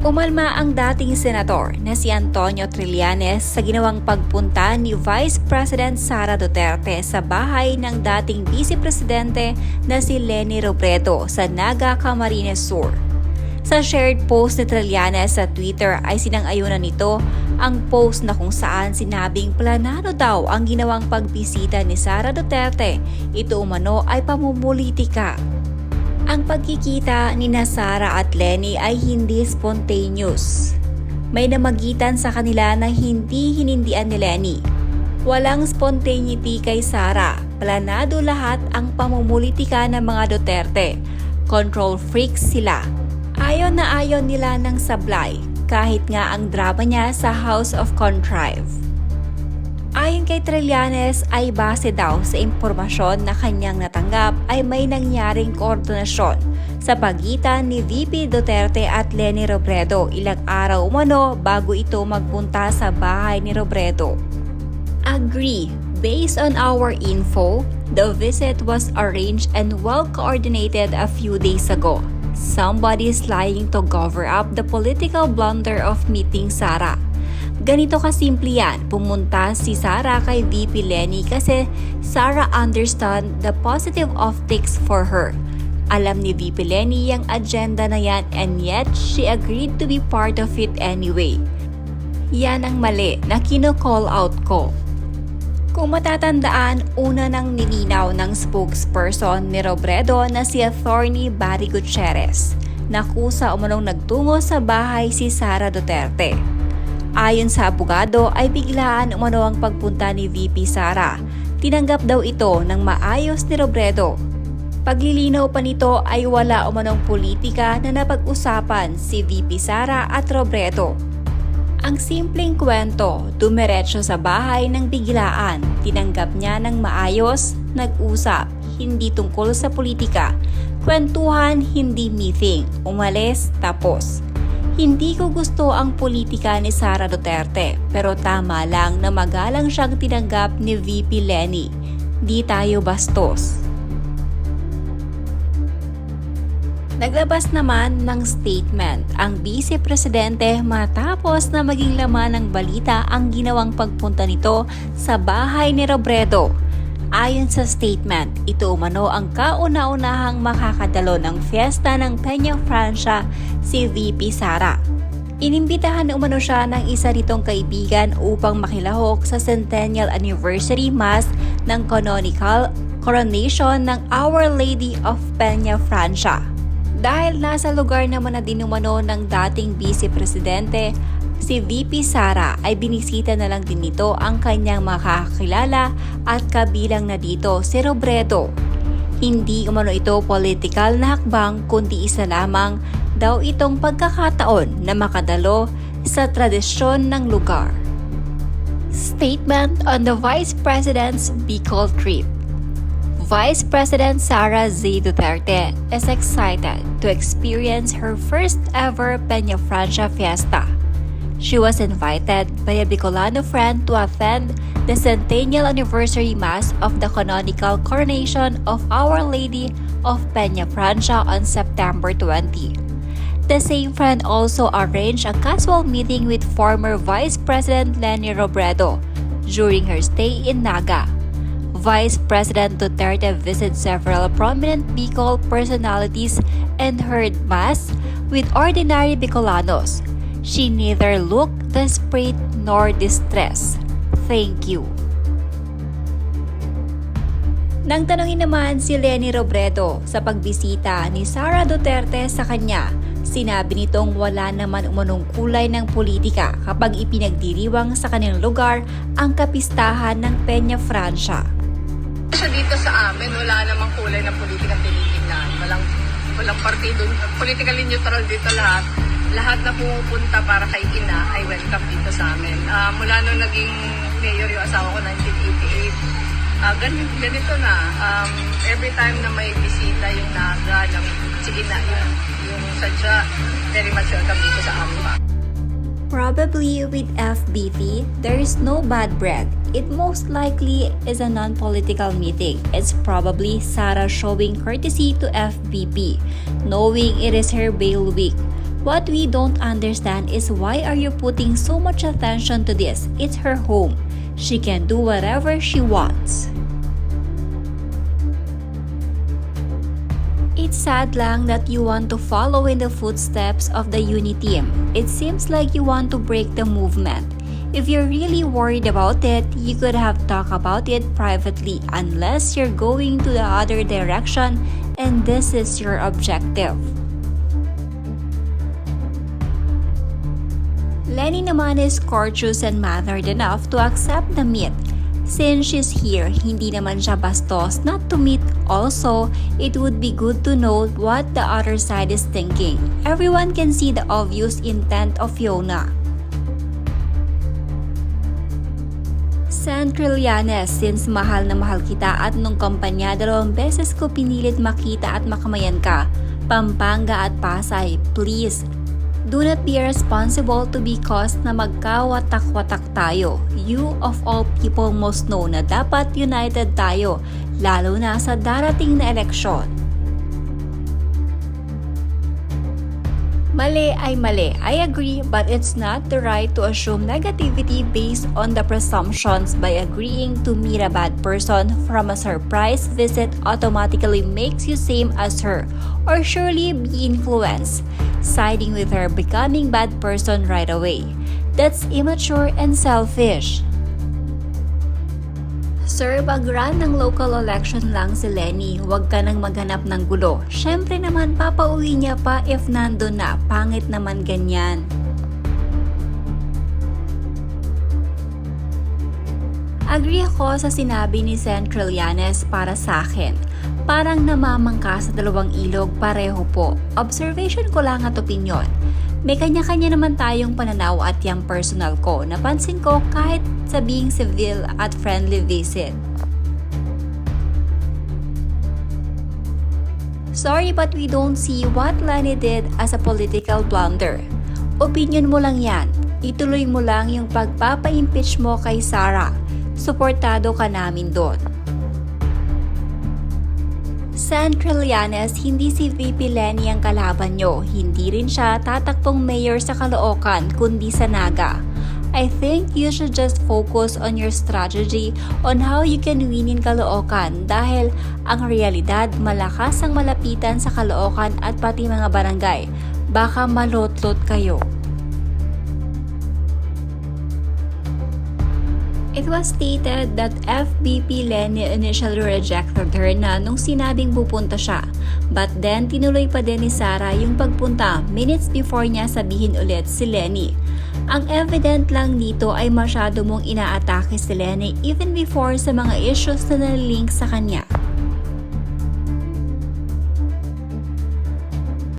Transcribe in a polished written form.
Umalma ang dating senador na si Antonio Trillanes sa ginawang pagpunta ni Vice President Sara Duterte sa bahay ng dating Vice Presidente na si Leni Robredo sa Naga, Camarines Sur. Sa shared post ni Trillanes sa Twitter ay sinang-ayunan nito ang post na kung saan sinabing planado daw ang ginawang pagbisita ni Sara Duterte. Ito umano ay pamumulitika. Ang pagkikita ni Sara at Leni ay hindi spontaneous. May namagitan sa kanila na hindi hinindian ni Leni. Walang spontaneity kay Sara. Planado lahat ang pamumulitika ng mga Duterte. Control freaks sila. Ayon na ayon nila ng sablay, kahit nga ang drama niya sa House of Contrive. Ayon kay Trillanes ay base daw sa impormasyon na kanyang natanggap ay may nangyaring koordinasyon sa pagitan ni VP Duterte at Leni Robredo ilang araw umano bago ito magpunta sa bahay ni Robredo. Agree, based on our info, the visit was arranged and well coordinated a few days ago. Somebody is lying to cover up the political blunder of meeting Sara. Ganito kasimple yan, pumunta si Sara kay VP Leni kasi Sara understand the positive optics for her. Alam ni VP Leni yung agenda na yan and yet she agreed to be part of it anyway. Yan ang mali na kino-call out ko. Kung matatandaan, una nang nilinaw ng spokesperson ni Robredo na si Attorney Barry Gutierrez na kusa umanong nagtungo sa bahay si Sara Duterte. Ayon sa abogado ay biglaan umano ang pagpunta ni VP Sara. Tinanggap daw ito ng maayos ni Robredo. Paglilinaw pa nito ay wala umanong politika na napag-usapan si VP Sara at Robredo. Ang simpleng kwento, dumiretso sa bahay ng biglaan. Tinanggap niya ng maayos, nag-usap, hindi tungkol sa politika. Kwentuhan, hindi meeting. Umalis, tapos. Hindi ko gusto ang politika ni Sara Duterte, pero tama lang na magalang siyang tinanggap ni VP Leni. Di tayo bastos. Naglabas naman ng statement ang Vice Presidente matapos na maging laman ng balita ang ginawang pagpunta nito sa bahay ni Robredo. Ayon sa statement, ito umano ang kauna-unahang makakadalo ng fiesta ng Peña Francia si VP Sara. Inimbitahan umano siya ng isa nitong kaibigan upang makilahok sa Centennial Anniversary Mass ng Canonical Coronation ng Our Lady of Peña Francia. Dahil nasa lugar naman na din umano ng dating Vice Presidente, si VP Sara ay binisita na lang din nito ang kanyang makakakilala at kabilang na dito si Robredo. Hindi umano ito political na hakbang kundi isa lamang daw itong pagkakataon na makadalo sa tradisyon ng lugar. Statement on the Vice President's Bicol trip. Vice President Sara Z. Duterte is excited to experience her first ever Peña Francia fiesta. She was invited by a Bicolano friend to attend the Centennial Anniversary Mass of the Canonical Coronation of Our Lady of Peña Francia on September 20. The same friend also arranged a casual meeting with former Vice President Leni Robredo during her stay in Naga. Vice President Duterte visited several prominent Bicol personalities and heard Mass with ordinary Bicolanos. She neither looked desperate nor distressed. Thank you. Nang tanungin naman si Leni Robredo sa pagbisita ni Sara Duterte sa kanya, sinabi nitong wala naman umanong kulay ng politika kapag ipinagdiriwang sa kanilang lugar ang kapistahan ng Peña Francia. So dito sa amin, wala namang kulay ng politika tinitingnan. Walang partido, politically neutral dito lahat. Lahat na pumupunta para kay ina ay welcome dito sa amin. Mula nung naging mayor yung asawa ko 1988, ganito na. Every time na may bisita yung Naga, sige na yung sadya, very much welcome dito sa amin. Probably with FBP, there is no bad bread. It most likely is a non-political meeting. It's probably Sara showing courtesy to FBP, knowing it is her bail week. What we don't understand is why are you putting so much attention to this? It's her home. She can do whatever she wants. It's sad lang that you want to follow in the footsteps of the Uni team. It seems like you want to break the movement. If you're really worried about it, you could have talked about it privately unless you're going to the other direction and this is your objective. Lenny naman is courteous and mannered enough to accept the meet. Since she's here, hindi naman siya bastos not to meet. Also, it would be good to know what the other side is thinking. Everyone can see the obvious intent of Fiona. San Trillanes, since mahal na mahal kita at nung kampanya 2 beses ko pinilit makita at makamayan ka. Pampanga at Pasay, please. Do not be responsible to be caused na magkawatak-watak tayo. You of all people must know na dapat united tayo, lalo na sa darating na eleksyon. Mali ay mali, I agree, but it's not the right to assume negativity based on the presumptions. By agreeing to meet a bad person from a surprise visit automatically makes you same as her, or surely be influenced, siding with her, becoming bad person right away. That's immature and selfish. Sir, pag-run ng local election lang si Lenny, huwag ka nang maghanap ng gulo. Syempre naman, papauwi niya pa if nandun na. Pangit naman ganyan. Agree ako sa sinabi ni San Trillanes para sa akin. Parang namamangka sa dalawang ilog, pareho po. Observation ko lang at opinion. May kanya-kanya naman tayong pananaw at yung personal ko. Napansin ko kahit sabing civil at friendly visit. Sorry but we don't see what Lenny did as a political blunder. Opinion mo lang yan. Ituloy mo lang yung pagpapa-impeach mo kay Sara. Suportado ka namin doon. San Trillanes, hindi si VP Lenny ang kalaban nyo. Hindi rin siya tatakbong mayor sa Caloocan, kundi sa Naga. I think you should just focus on your strategy on how you can win in Caloocan dahil ang realidad malakas ang malapitan sa Caloocan at pati mga barangay. Baka malotlot kayo. It was stated that FVP Lenny initially rejected her na nung sinabing pupunta siya. But then, tinuloy pa din ni Sara yung pagpunta minutes before niya sabihin ulit si Lenny. Ang evident lang dito ay masyado mong inaatake si Lenny even before sa mga issues na nalilink sa kanya.